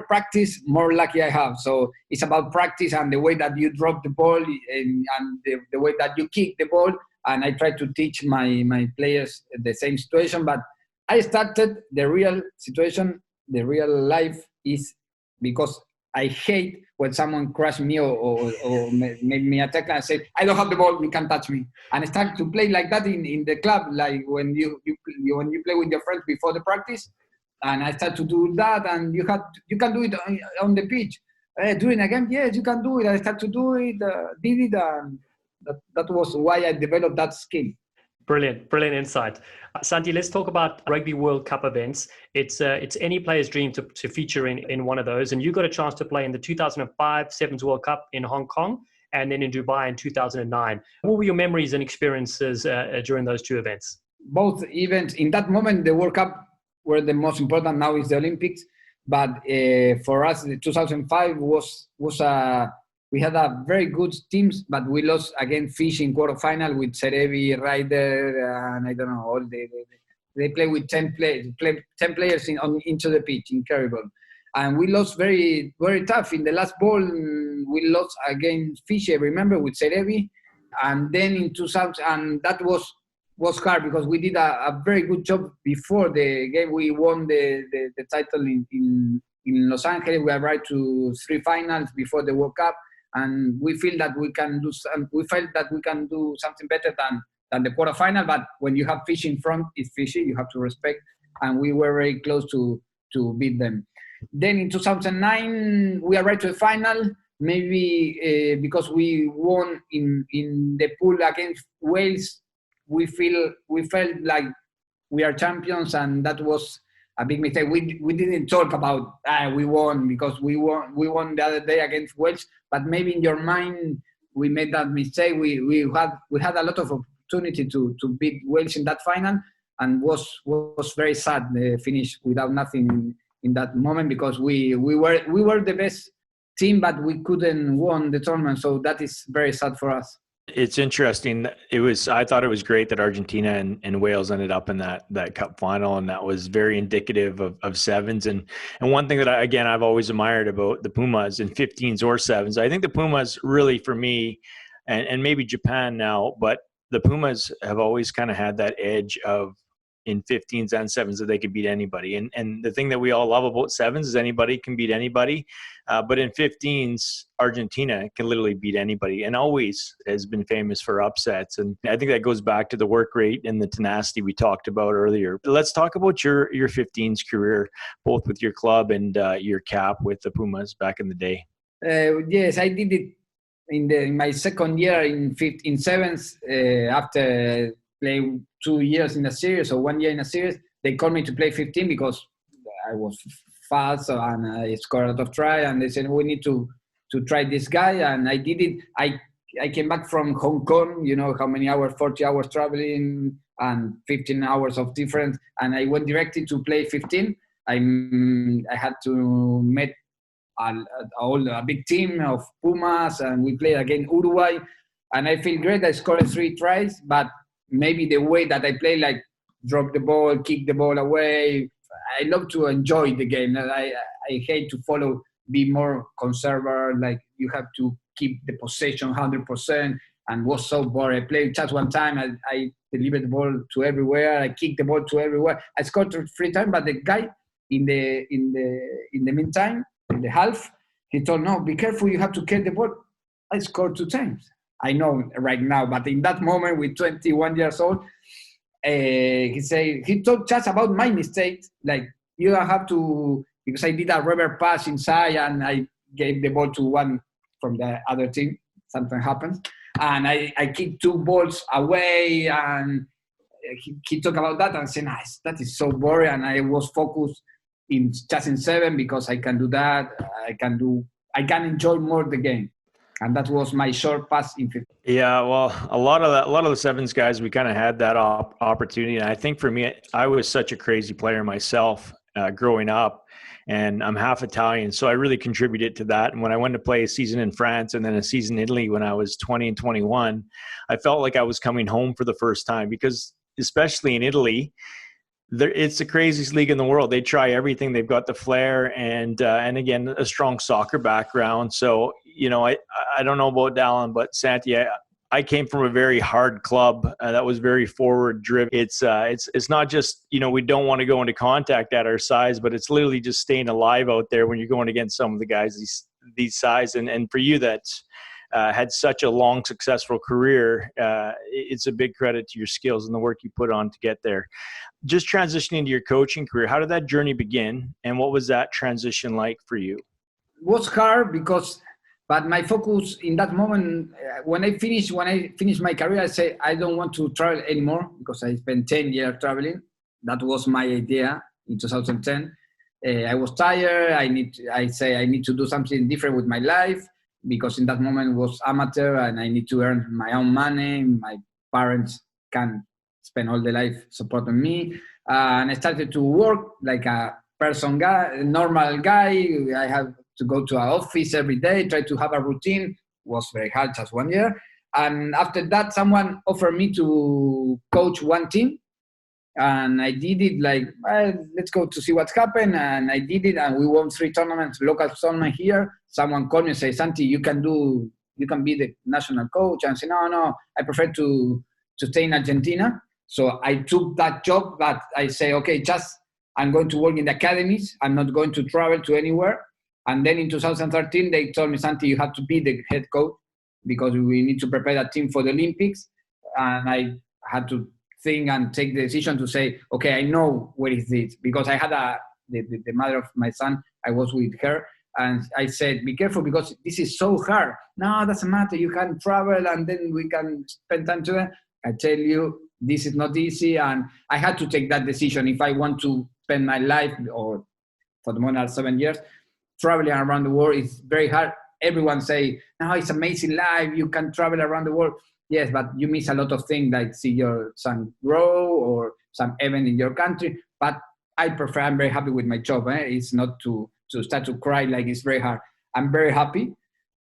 practice, more lucky I have. So it's about practice and the way that you drop the ball and the way that you kick the ball. And I try to teach my players the same situation. But I started the real situation, the real life is because I hate when someone crush me or make me attack and say, I don't have the ball, you can't touch me. And I started to play like that in the club, like when you play with your friends before the practice. And I started to do that, and you can do it on the pitch. Doing again, yes, you can do it. I started to do it, did it, and that was why I developed that skill. Brilliant insight. Santi, let's talk about Rugby World Cup events. It's any player's dream to feature in one of those. And you got a chance to play in the 2005 Sevens World Cup in Hong Kong and then in Dubai in 2009. What were your memories and experiences during those two events? Both events, in that moment, the World Cup were the most important. Now is the Olympics. But for us, the 2005 was we had a very good teams, but we lost again Fish in quarterfinal with Serevi, Ryder, and I don't know, they play with 10 players into the pitch, incredible. and we lost very, very tough. In the last ball, we lost against Fiji, remember, with Serevi. And then in 2000, and that was hard because we did a very good job before the game. We won the title in Los Angeles. We arrived to 3 finals before the World Cup, and we feel that we can do something better than the quarterfinal. But when you have Fiji in front, it's Fiji. You have to respect, and we were very close to beat them. Then in 2009, we arrived to the final. Maybe because we won in the pool against Wales, we felt like we are champions, and that was a big mistake. We didn't talk about we won because we won the other day against Wales, but maybe in your mind we made that mistake. We had a lot of opportunity to beat Wales in that final, and was very sad finish without nothing in that moment, because we were the best team, but we couldn't win the tournament. So that is very sad for us. It's interesting. I thought it was great that Argentina and Wales ended up in that cup final, and that was very indicative of sevens. And one thing that I've always admired about the Pumas in 15s or sevens, I think the Pumas really, for me, and maybe Japan now, but the Pumas have always kind of had that edge of, in 15s and sevens, that they could beat anybody. And the thing that we all love about sevens is anybody can beat anybody. But in 15s, Argentina can literally beat anybody, and always has been famous for upsets. And I think that goes back to the work rate and the tenacity we talked about earlier. Let's talk about your 15s career, both with your club and your cap with the Pumas back in the day. Yes, I did it in my second year in sevens, after playing 2 years in a series or 1 year in a series. They called me to play 15 because I was fast and I scored a lot of try, and they said we need to try this guy, and I did it. I came back from Hong Kong, you know how many hours, 40 hours traveling and 15 hours of difference, and I went directly to play 15. I had to meet a big team of Pumas, and we played against Uruguay, and I feel great. I scored 3 tries, but maybe the way that I play, like drop the ball, kick the ball away, I love to enjoy the game. I hate to be more conservative, like you have to keep the possession 100%, and was so boring. I played just one time, I delivered the ball to everywhere, I kicked the ball to everywhere. I scored 3 times, but the guy in the meantime, in the half, he told, no, be careful, you have to carry the ball. I scored 2 times. I know right now, but in that moment with 21 years old, he talked just about my mistakes. Like, you don't have to, because I did a rubber pass inside and I gave the ball to one from the other team. Something happens. And I kicked 2 balls away, and he talked about that and said, nice, that is so boring. And I was focused in 7 because I can do that. I can enjoy more the game. And that was my short pass in 15. Yeah, well, a lot of the sevens guys, we kind of had that opportunity. And I think for me, I was such a crazy player myself growing up, and I'm half Italian, so I really contributed to that. And when I went to play a season in France and then a season in Italy when I was 20 and 21, I felt like I was coming home for the first time, because especially in Italy, it's the craziest league in the world. They try everything. They've got the flair and again, a strong soccer background. So, you know, I don't know about Dallen, but Santiago, I came from a very hard club that was very forward driven. It's not just, you know, we don't want to go into contact at our size, but it's literally just staying alive out there when you're going against some of the guys these size. And for you, that's had such a long, successful career. It's a big credit to your skills and the work you put on to get there. Just transitioning to your coaching career, how did that journey begin, and what was that transition like for you? It was hard but my focus in that moment, when I finished my career, I said I don't want to travel anymore, because I spent 10 years traveling. That was my idea in 2010. I was tired. I need to do something different with my life, because in that moment it was amateur and I need to earn my own money. My parents can't spend all their life supporting me. And I started to work like a normal guy. I have to go to an office every day, try to have a routine. It was very hard, just 1 year. And after that, someone offered me to coach one team. And I did it like, well, let's go to see what's happened. And I did it, and we won 3 tournaments, local tournament here. Someone called me and said, Santi, you can be the national coach. And I said, no, I prefer to stay in Argentina. So I took that job, but I say, okay, I'm going to work in the academies. I'm not going to travel to anywhere. And then in 2013, they told me, Santi, you have to be the head coach because we need to prepare a team for the Olympics. And I had to think and take the decision to say, okay, I know where is this, because I had the mother of my son, I was with her, and I said, be careful because this is so hard. No, it doesn't matter, you can travel and then we can spend time together. I tell you, this is not easy, and I had to take that decision if I want to spend my life, or for the more than 7 years, traveling around the world. Is very hard. Everyone say, no, it's amazing life, you can travel around the world. Yes, but you miss a lot of things, like see your son grow or some event in your country. But I'm very happy with my job. It's not to start to cry like it's very hard. I'm very happy.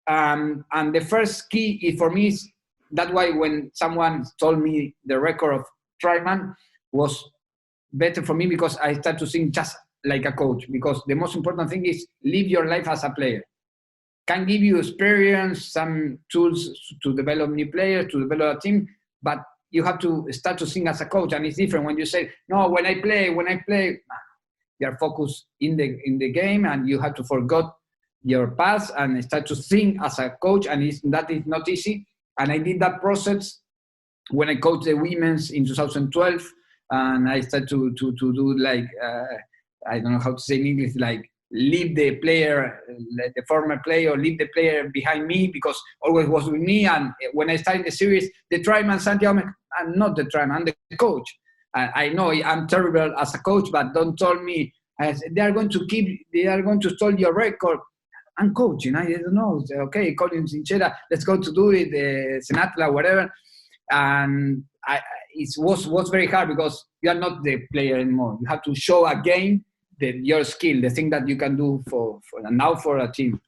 And the first key for me is, that's why when someone told me the record of Tryman was better for me, because I started to think just like a coach. Because the most important thing is live your life as a player. Can give you experience, some tools to develop new players, to develop a team, but you have to start to think as a coach, and it's different when you say, no, when I play, you are focused in the game, and you have to forget your past and start to think as a coach, and that is not easy. And I did that process when I coached the women's in 2012, and I started to do like, I don't know how to say in English, like, leave the player, the former player, or leave the player behind me, because always was with me. And when I started the series, the Tryman Santiago, I'm not the Tryman, I'm the coach. I know I'm terrible as a coach, but don't tell me they are going to steal your record. I'm coaching. I don't know. Okay, Colin Sinchera, let's go to do it. Senatla, whatever. And it was very hard because you are not the player anymore. You have to show a game your skill, the thing that you can do for a team.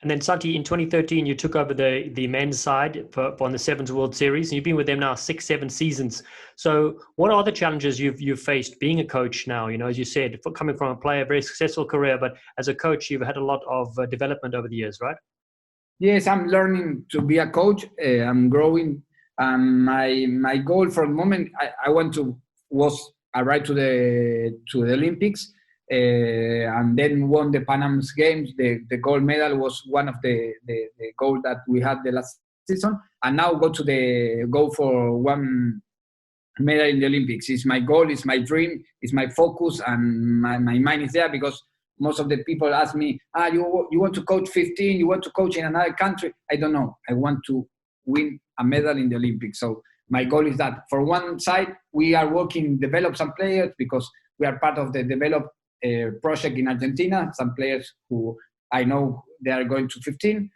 And then Santi, in 2013, you took over the men's side on the Sevens World Series, and you've been with them now 6-7 seasons. So what are the challenges you've faced being a coach now? You know, as you said, coming from a player, very successful career, but as a coach, you've had a lot of development over the years, right? Yes, I'm learning to be a coach. I'm growing. My goal for the moment, I was arrived to the Olympics, and then won the Pan Am Games. The gold medal was one of the goal that we had the last season, and now go for one medal in the Olympics. It's my goal, it's my dream, it's my focus, and my mind is there, because most of the people ask me, you want to coach 15, you want to coach in another country? I don't know. I want to win a medal in the Olympics. So my goal is that. For one side, we are working, develop some players, because we are part of the develop project in Argentina. Some players who I know they are going to 15.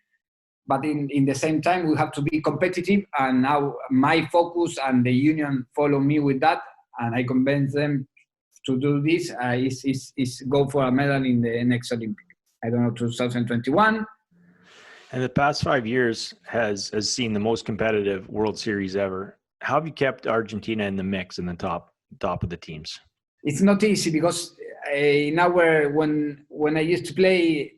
But in the same time, we have to be competitive. And now my focus and the union follow me with that. And I convince them to do this is go for a medal in the next Olympics. I don't know, 2021. And the past 5 years has seen the most competitive World Series ever. How have you kept Argentina in the mix, in the top of the teams? It's not easy, because when I used to play,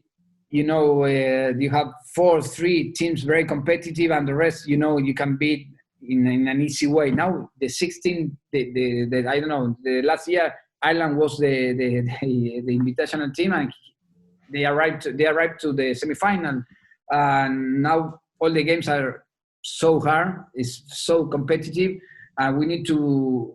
you have 3 teams very competitive, and the rest, you can beat in an easy way. Now the 16, the I don't know, the last year Ireland was the invitational team, and they arrived to the semifinal, and now all the games are so hard, it's so competitive, and we need to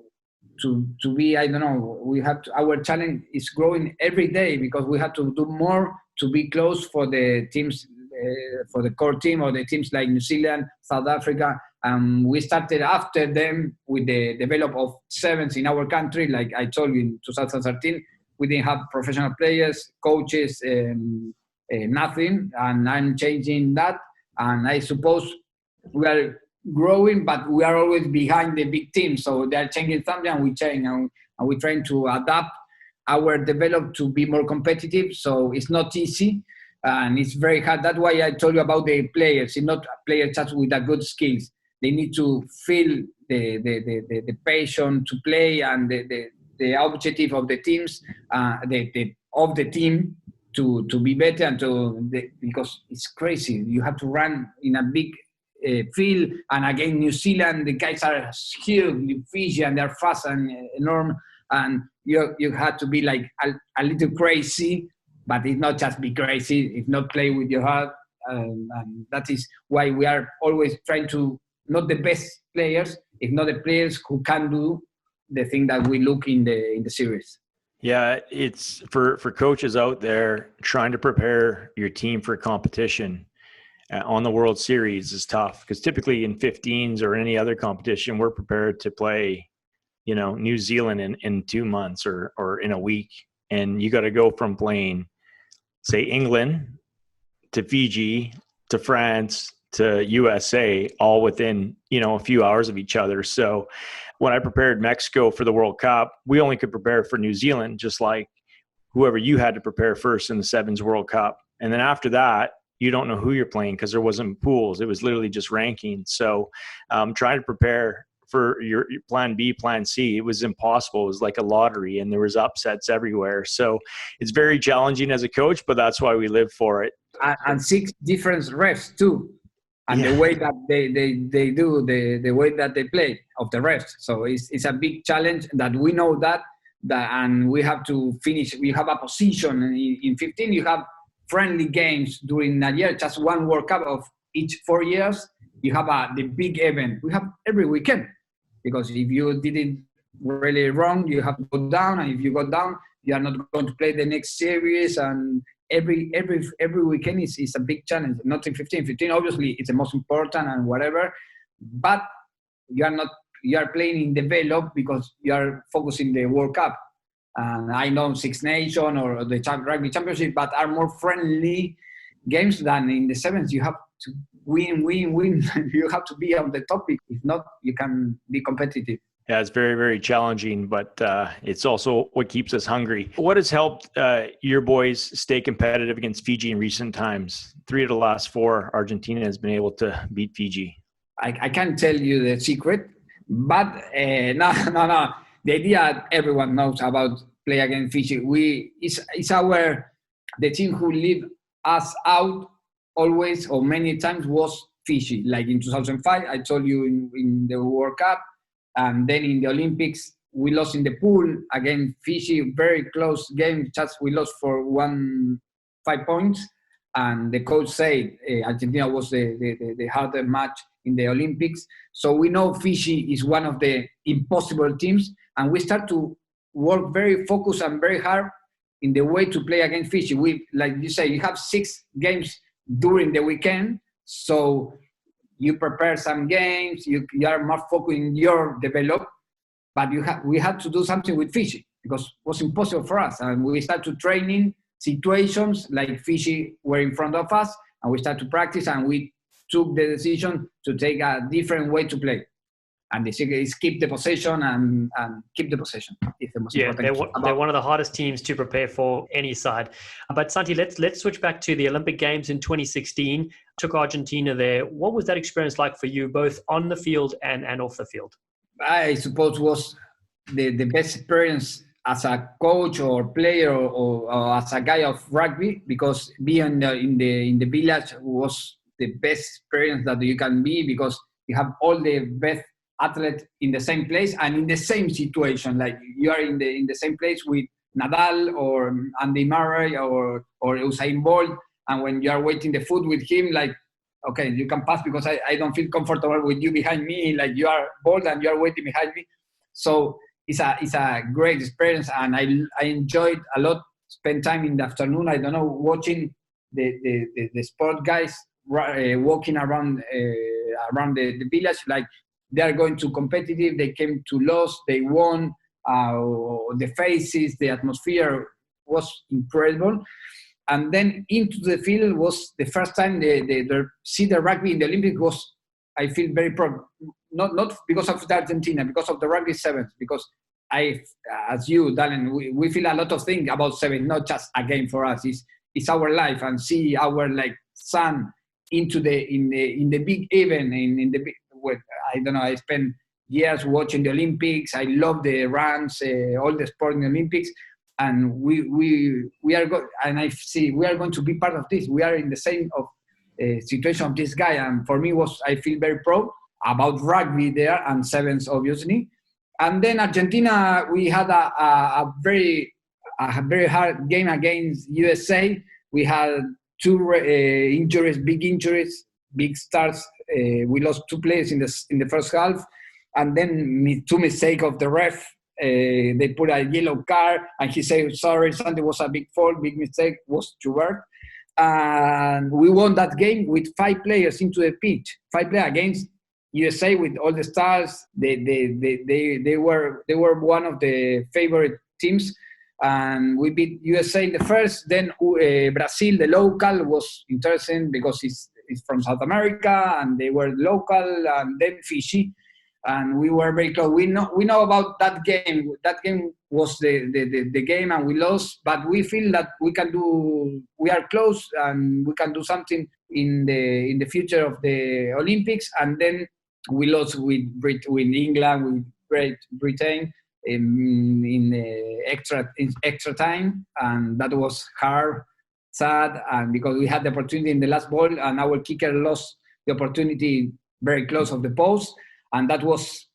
be, I don't know, we have to, our challenge is growing every day, because we have to do more to be close for the teams, for the core team, or the teams like New Zealand, South Africa. We started after them with the develop of sevens in our country. Like I told you, in 2013, we didn't have professional players, coaches, nothing. And I'm changing that. And I suppose we are growing, but we are always behind the big teams. So they're changing something, and we change, and we're trying to adapt our develop to be more competitive. So it's not easy, and it's very hard. That's why I told you about the players. It's not players just with the good skills. they need to feel the passion to play and the objective of the teams, of the team to be better and because it's crazy. You have to run in a big field, and again New Zealand, the guys are huge, Fiji, and they're fast and enormous, and you have to be like a little crazy, but it's not just be crazy. It's not play with your heart, and that is why we are always trying to not the best players, if not the players who can do the thing that we look in the series. Yeah, it's for coaches out there trying to prepare your team for competition on the World Series is tough, because typically in 15s or any other competition, we're prepared to play, New Zealand in 2 months or in a week. And you got to go from playing, say, England to Fiji to France to USA, all within, a few hours of each other. So when I prepared Mexico for the World Cup, we only could prepare for New Zealand, just like whoever you had to prepare first in the Sevens World Cup. And then after that, you don't know who you're playing because there wasn't pools. It was literally just ranking. So trying to prepare for your plan B, plan C, it was impossible. It was like a lottery, and there was upsets everywhere. So it's very challenging as a coach, but that's why we live for it. And 6 different refs too. And the way that they do, the way that they play of the refs. So it's a big challenge that we know that and we have to finish. We have a position in 15. You have friendly games during a year, just one World Cup of each 4 years. You have the big event. We have every weekend, because if you did it really wrong, you have to go down, and if you go down, you are not going to play the next series. And every weekend is a big challenge. Not in 15. 15 obviously it's the most important and whatever, but you are playing in develop because you are focusing the World Cup. And I know Six Nations or the Rugby Championship, but are more friendly games than in the Sevens. You have to win. You have to be on the topic. If not, you can be competitive. Yeah, it's very, very challenging, but it's also what keeps us hungry. What has helped your boys stay competitive against Fiji in recent times? 3 of the last 4, Argentina has been able to beat Fiji. I can't tell you the secret, but no. The idea everyone knows about play against Fiji. It's the team who leave us out always or many times was Fiji. Like in 2005, I told you in the World Cup. And then in the Olympics, we lost in the pool against Fiji, very close game. Just we lost for 5 points. And the coach said Argentina was the hardest match in the Olympics. So we know Fiji is one of the impossible teams. And we start to work very focused and very hard in the way to play against Fiji. We, like you say, you have 6 games during the weekend. So you prepare some games, you are more focused in your develop, but we had to do something with Fiji because it was impossible for us. And we started to training situations like Fiji were in front of us, and we started to practice, and we took the decision to take a different way to play. And the secret is keep the possession and keep the possession. It's the most important. They're one of the hardest teams to prepare for any side. But Santi, let's switch back to the Olympic Games in 2016. Took Argentina there. What was that experience like for you, both on the field and off the field? I suppose was the best experience as a coach or player or as a guy of rugby, because being in the village was the best experience that you can be, because you have all the best athlete in the same place and in the same situation. Like you are in the same place with Nadal or Andy Murray or Usain Bolt, and when you are waiting the food with him, like, okay, you can pass because I don't feel comfortable with you behind me. Like you are Bolt and you are waiting behind me. So it's a great experience, and I enjoyed a lot. Spend time in the afternoon, I don't know, watching the sport guys walking around the village. Like they are going to competitive, they came to loss, they won. The faces, the atmosphere was incredible. And then into the field was the first time they see the rugby in the Olympics. Was, I feel very proud, not because of the Argentina, because of the rugby sevens, because as you, Dallen, we feel a lot of things about seven, not just a game for us. It's our life, and see our like son into in the big event I don't know, I spent years watching the Olympics. I love the runs, all the sport in the Olympics. And we are and I see we are going to be part of this. We are in the same situation of this guy. And for me, I feel very proud about rugby there and sevens, obviously. And then Argentina, we had a very hard game against USA. We had two injuries, big stars. We lost 2 players in the first half, and then 2 mistakes of the ref. They put a yellow card, and he said, "Sorry, something was a big fault, big mistake, was too bad." And we won that game with 5 players into the pitch. 5 players against USA with all the stars. They were one of the favorite teams. And we beat USA in the first. Then Brazil, the local, was interesting because it's from South America, and they were local. And then Fiji, and we were very close. We know about that game. That game was the game, and we lost. But we feel that we are close, and we can do something in the future of the Olympics. And then we lost with England, with Great Britain. In extra time, and that was hard, sad, and because we had the opportunity in the last ball, and our kicker lost the opportunity very close of the post, and that was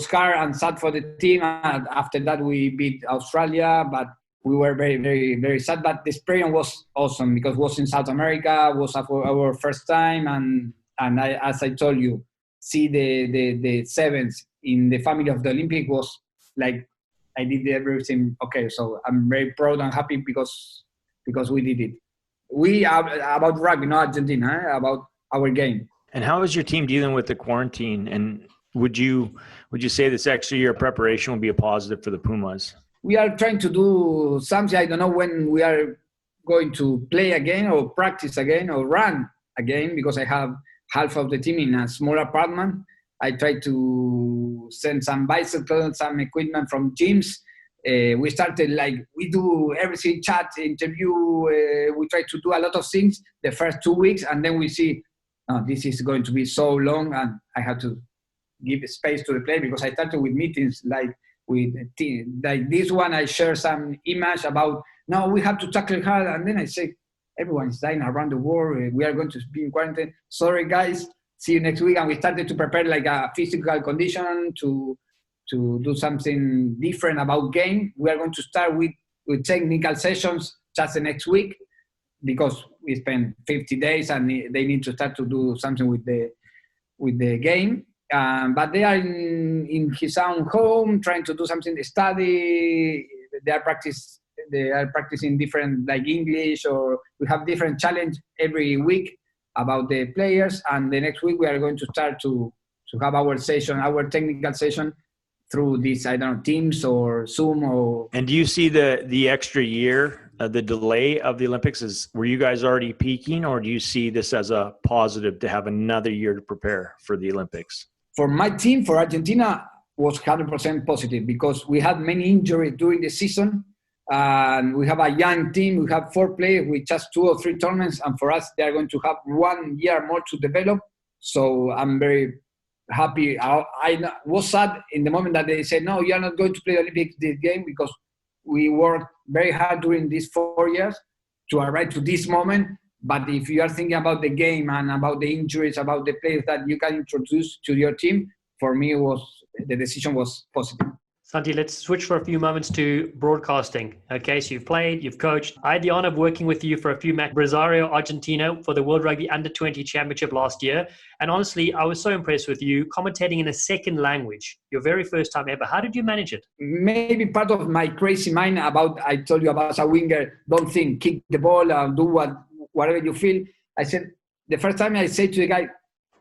hard and sad for the team. And after that, we beat Australia, but we were very, very, very sad. But the experience was awesome because it was in South America, was our first time, and as I told you, see the sevens in the family of the Olympic was like I did everything okay. So I'm very proud and happy because we did it. We are about rugby, not Argentina, about our game. And how is your team dealing with the quarantine? And would you say this extra year of preparation will be a positive for the Pumas? We are trying to do something. I don't know when we are going to play again or practice again or run again because I have half of the team in a small apartment. I try to send some bicycles, some equipment from gyms. We started we do everything, chat, interview. We try to do a lot of things the first 2 weeks, and then we see, this is going to be so long, and I have to give space to the play because I started with meetings like this one. I share some image about, no, we have to tackle hard, and then I say, everyone is dying around the world. We are going to be in quarantine. Sorry, guys. See you next week. And we started to prepare like a physical condition to do something different about game. We are going to start with technical sessions just the next week because we spent 50 days and they need to start to do something with the game. But they are in his own home trying to do something, study. They are practicing different like English, or we have different challenge every week about the players, and the next week we are going to start to have our technical session through this, I don't know, Teams or Zoom or. And do you see the extra year, the delay of the Olympics, were you guys already peaking, or do you see this as a positive to have another year to prepare for the Olympics? For my team, for Argentina, was 100% positive because we had many injuries during the season. And we have a young team. We have 4 players with just 2 or 3 tournaments. And for us, they are going to have 1 year more to develop. So I'm very happy. I was sad in the moment that they said, no, you are not going to play Olympics this game because we worked very hard during these 4 years to arrive to this moment. But if you are thinking about the game and about the injuries, about the players that you can introduce to your team, for me, the decision was positive. Santi, let's switch for a few moments to broadcasting. Okay, so you've played, you've coached. I had the honor of working with you for a few matches, Rosario, Argentina, for the World Rugby Under-20 Championship last year. And honestly, I was so impressed with you commentating in a second language, your very first time ever. How did you manage it? Maybe part of my crazy mind I told you about as a winger, don't think, kick the ball, do whatever you feel. I said, the first time I said to the guy,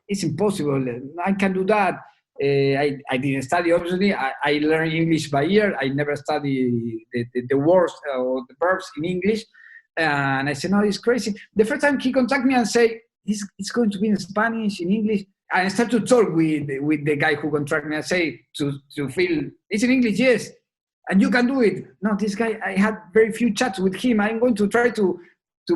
it's impossible. I can do that. I didn't study, obviously. I learned English by ear. I never studied the words or the verbs in English. And I said, no, it's crazy. The first time he contacted me and say, it's going to be in Spanish, in English. And I started to talk with the guy who contracted me and say, to feel, it's in English, yes. And you can do it. No, this guy, I had very few chats with him. I'm going to try to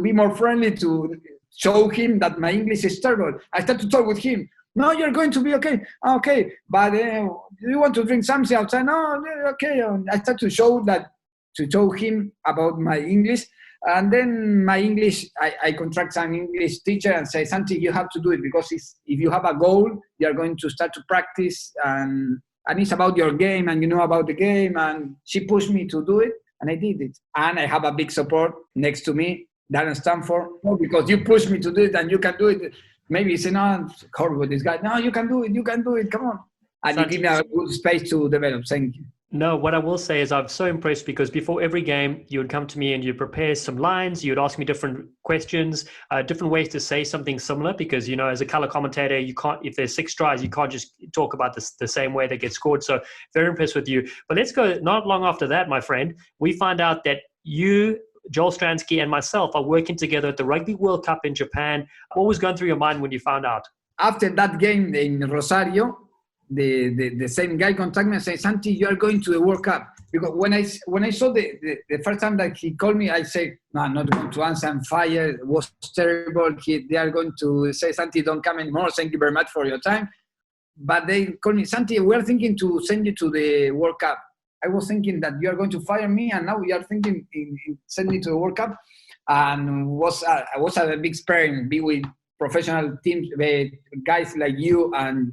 be more friendly, to show him that my English is terrible. I started to talk with him. No, you're going to be okay. Okay, but do you want to drink something outside? No, okay. I started to show him about my English. And then my English, I contract an English teacher and say, Santi, you have to do it, because if you have a goal, you're going to start to practice, and it's about your game, and you know about the game. And she pushed me to do it, and I did it. And I have a big support next to me, Dallen Stanford, because you pushed me to do it, and you can do it. Maybe you say, no, it's horrible, this guy. No, you can do it, come on. And Santi, you give me a good space to develop. Thank you. No, what I will say is I'm so impressed, because before every game, you would come to me and you'd prepare some lines. You'd ask me different questions, different ways to say something similar, because, you know, as a color commentator, you can't, if there's 6 tries, you can't just talk about the same way they get scored. So very impressed with you. But let's go, not long after that, my friend, we find out that you, Joel Stransky, and myself are working together at the Rugby World Cup in Japan. What was going through your mind when you found out? After that game in Rosario, the same guy contacted me and said, Santi, you are going to the World Cup. Because when I saw the first time that he called me, I said, no, I'm not going to answer, I'm fired. It was terrible. They are going to say, Santi, don't come anymore. Thank you very much for your time. But they called me, Santi, we are thinking to send you to the World Cup. I was thinking that you are going to fire me, and now we are thinking in send me to the World Cup. And was a big experience, be with professional teams, guys like you and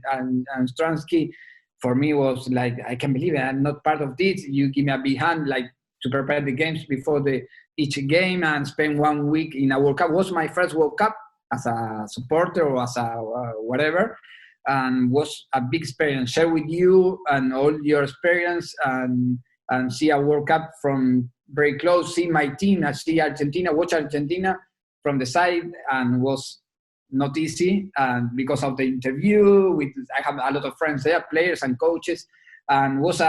Stransky. For me was like, I can't believe it. I'm not part of this. You give me a big hand, like, to prepare the games before each game, and spend 1 week in a World Cup. It was my first World Cup as a supporter or as a whatever, and was a big experience. Share with you and all your experience, and see a World Cup from very close. See my team. I see Argentina. Watch Argentina from the side, and was not easy, and because of the interview I have a lot of friends there, players and coaches, and was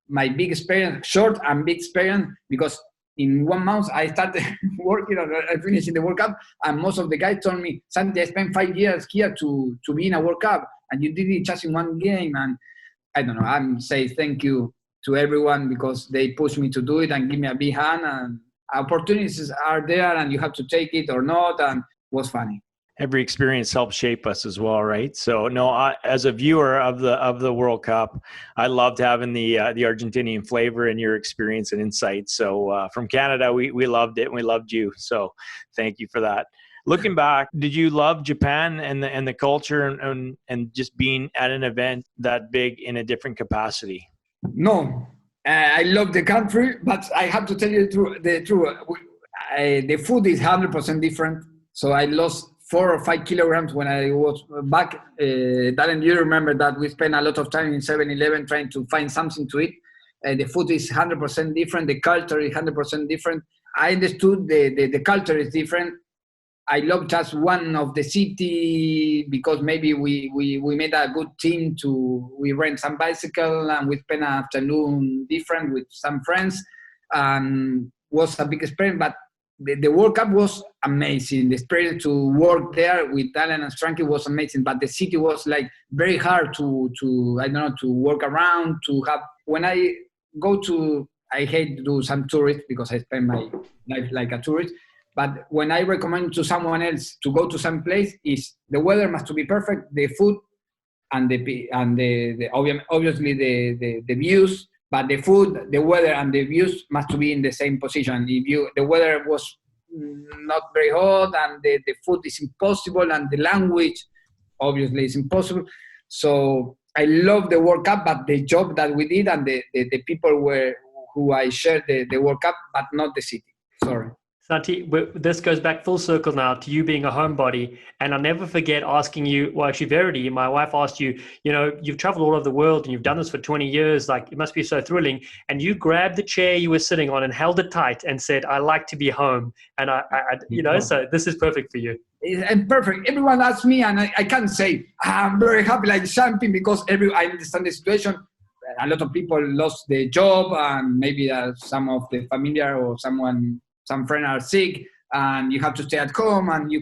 my big experience, short and big experience, because in 1 month I started working on finishing the World Cup, and most of the guys told me, Santi, I spent 5 years here to be in a World Cup, and you did it just in 1 game. And I don't know, I'm say thank you to everyone, because they pushed me to do it and give me a big hand, and opportunities are there, and you have to take it or not, and it was funny. Every experience helps shape us as well, right? So no, as a viewer of the World Cup, I loved having the Argentinian flavor in your experience and insight. So from Canada, we loved it, and we loved you. So thank you for that. Looking back, did you love Japan and the culture and just being at an event that big in a different capacity? No, I love the country, but I have to tell you the truth. The food is 100% different. So I lost 4 or 5 kilograms when I was back. Dallen, you remember that we spent a lot of time in 7-Eleven trying to find something to eat. The food is 100% different. The culture is 100% different. I understood the culture is different. I love just one of the city, because maybe we made a good team we rent some bicycle, and we spent an afternoon different with some friends, and was a big experience. But the World Cup was amazing. The experience to work there with Dallen and Stransky was amazing, but the city was like very hard to work around, to have. When I go to, I hate to do some tourist, because I spend my life like a tourist, but when I recommend to someone else to go to some place, is the weather must to be perfect, the food and obviously the views. But the food, the weather, and the views must to be in the same position. If the weather was not very hot, and the food is impossible, and the language obviously is impossible. So I love the World Cup, but the job that we did, and the people who I shared the World Cup, but not the city. Sorry. Santi, this goes back full circle now to you being a homebody. And I'll never forget asking you, well, actually, Verity, my wife asked you, you've traveled all over the world and you've done this for 20 years. Like, it must be so thrilling. And you grabbed the chair you were sitting on and held it tight and said, I like to be home. And so this is perfect for you. It's perfect. Everyone asks me, and I can't say, I'm very happy like champion, because I understand the situation. A lot of people lost their job, and maybe some of the familiar or some friends are sick, and you have to stay at home, and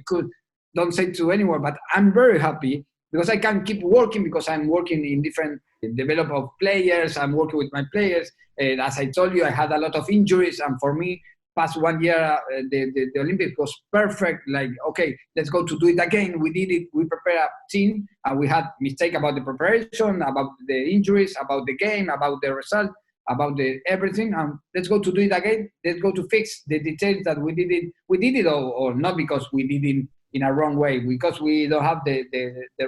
don't say to anyone, but I'm very happy because I can keep working, because I'm working in different development of players. I'm working with my players. As I told you, I had a lot of injuries, and for me, past 1 year, the Olympics was perfect. Like, okay, let's go to do it again. We did it. We prepared a team, and we had mistake about the preparation, about the injuries, about the game, about the result, about the everything. And let's go to do it again. Let's go to fix the details that we did it. We did it, or not because we did it in a wrong way, because we don't have the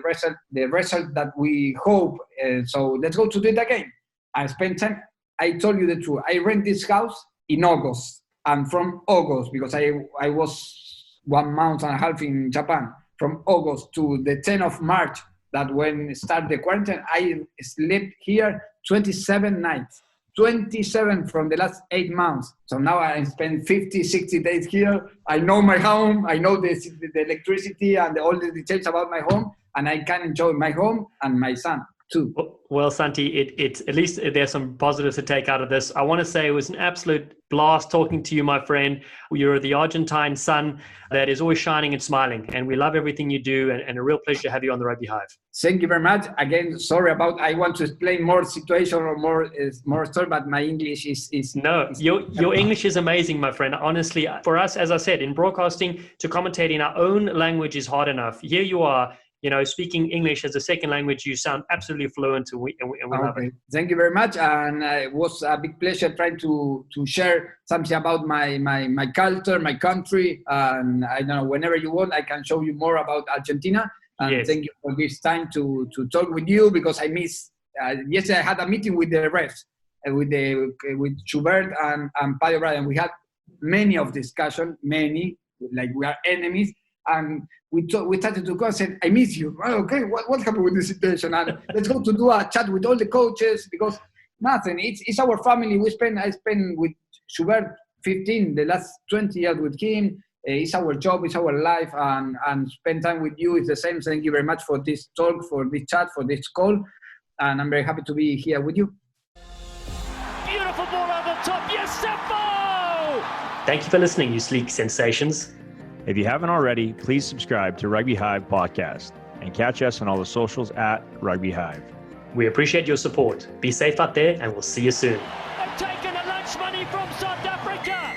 result that we hope. So let's go to do it again. I spent time. I told you the truth. I rent this house in August, and from August, because I was 1 month and a half in Japan, from August to the 10th of March, that when start the quarantine, I slept here 27 nights. 27 from the last 8 months. So now I spend 50, 60 days here. I know my home. I know the electricity and all the details about my home. And I can enjoy my home and my son too. Well, Santi, it's at least there's some positives to take out of this. I want to say it was an absolute blast talking to you, my friend. You're the Argentine sun that is always shining and smiling. And we love everything you do. And a real pleasure to have you on the Rugby Hive. Thank you very much. Again, sorry about, I want to explain more situation or more story, but my English is No, your English is amazing, my friend. Honestly, for us, as I said, in broadcasting, to commentate in our own language is hard enough. Here you are, speaking English as a second language. You sound absolutely fluent, and we love it. Thank you very much. And it was a big pleasure trying to share something about my culture, my country. And I don't know, whenever you want, I can show you more about Argentina. And yes, thank you for this time to talk with you, because I miss. Yesterday I had a meeting with the refs, with Schubert and Paddy O'Brien. We had many of discussion, like we are enemies, and we started to go and said, I miss you. Oh, okay, what happened with this situation? And let's go to do a chat with all the coaches, because nothing. It's our family. I spend with Schubert the last 20 years with him. It's our job, it's our life, and spend time with you is the same. Thank you very much for this talk, for this chat, for this call, and I'm very happy to be here with you. Beautiful ball over the top, yes, Seppo! Thank you for listening, you sleek sensations. If you haven't already, please subscribe to Rugby Hive Podcast and catch us on all the socials at Rugby Hive. We appreciate your support. Be safe out there, and we'll see you soon. They've taken the lunch money from South Africa.